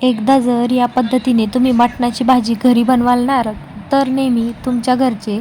एकदा जर या पद्धतीने तुम्ही मटणाची भाजी घरी बनवाल तर नेहमी तुमच्या घरचे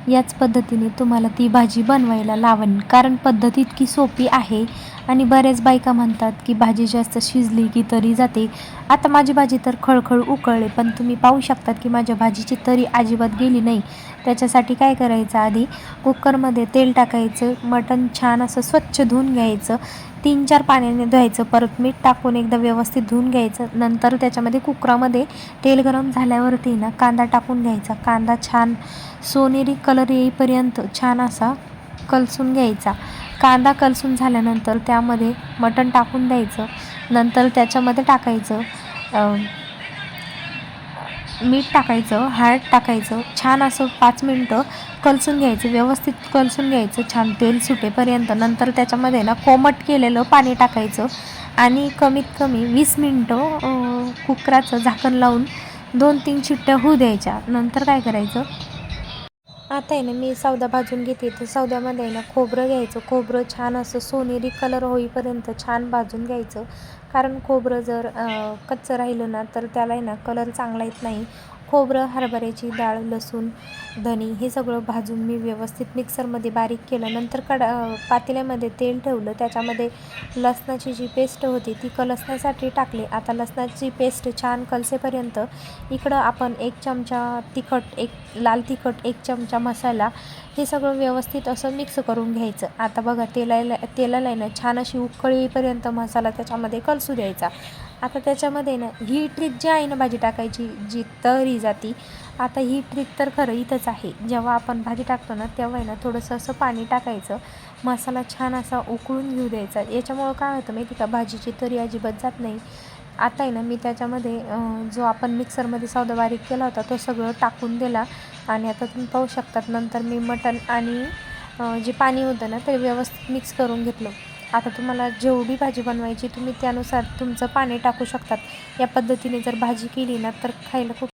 याच पद्धतीने तुम्हाला ती भाजी बनवायला लावेन. कारण पद्धत इतकी सोपी आहे आणि बऱ्याच बायका म्हणतात की भाजी जास्त शिजली की तरी जाते. आता माझी भाजी तर खळखळ उकळली, पण तुम्ही पाहू शकतात की माझ्या भाजीची तरी अजिबात गेली नाही. त्याच्यासाठी काय करायचं, आधी कुकरमध्ये तेल टाकायचं, मटण छान असं स्वच्छ धुवून घ्यायचं, 3-4 पाण्याने धुवायचं, परत मीठ टाकून एकदा व्यवस्थित धुवून घ्यायचं. नंतर त्याच्यामध्ये कुकरामध्ये तेल गरम झाल्यावरती ना कांदा टाकून घ्यायचा. कांदा छान सोनेरी कलर येईपर्यंत छान असा कलसून घ्यायचा. कांदा कलसून झाल्यानंतर त्यामध्ये मटण टाकून द्यायचं. नंतर त्याच्यामध्ये टाकायचं मीठ टाकायचं, हळद टाकायचं, छान असं 5 मिनटं कलसून घ्यायचं, व्यवस्थित कलसून घ्यायचं छान तेल सुटेपर्यंत. नंतर त्याच्यामध्ये ना कोमट केलेलं पाणी टाकायचं आणि कमीत कमी 20 मिनटं कुकराचं झाकण लावून 2-3 शिट्ट्या होऊ द्यायच्या. नंतर काय करायचं, आता आहे ना मी सौदा भाजून घेते. तर सौद्यामध्ये आहे ना खोबरं घ्यायचं. खोबरं छान असं सोनेरी कलर होईपर्यंत छान भाजून घ्यायचं. कारण खोबरं जर कच्चं राहिलं ना तर त्याला आहे ना कलर चांगला येत नाही. खोबरं, हरभऱ्याची डाळ, लसूण, धणे हे सगळं भाजून मी व्यवस्थित मिक्सरमध्ये बारीक केलं. नंतर पातेल्यामध्ये तेल ठेवलं. त्याच्यामध्ये लसणाची जी पेस्ट होती ती कलसण्यासाठी टाकली. आता लसणाची पेस्ट छान कलसेपर्यंत इकडं आपण 1 चमचा तिखट, 1 लाल तिखट, 1 चमचा मसाला, हे सगळं व्यवस्थित असं मिक्स करून घ्यायचं. आता बघा तेलाला ना छान अशी उकळी येईपर्यंत मसाला त्याच्यामध्ये कलसू द्यायचा. आता त्याच्यामध्ये ना ही ट्रिक जी आहे ना भाजी टाकायची, जी तळली जाती, आता ही ट्रिक तर खरं इथंच आहे. जेव्हा आपण भाजी टाकतो ना तेव्हा आहे ना थोडंसं असं पाणी टाकायचं, मसाला छान असा उकळून घेऊ द्यायचा. याच्यामुळं काय होतं माहिती का, भाजीची तरी अजिबात जात नाही. आता आहे ना मी त्याच्यामध्ये जो आपण मिक्सरमध्ये सौदा बारीक केला होता तो सगळं टाकून दिला आणि आता तुम्ही पाहू शकतात नंतर मी मटण आणि जे पाणी होतं ना ते व्यवस्थित मिक्स करून घेतलं. आता तुम्हाला जेवढी भाजी बनवायची तुम्ही त्यानुसार तुमचं पाणी टाकू शकतात. या पद्धतीने जर भाजी केली ना तर खायला खूप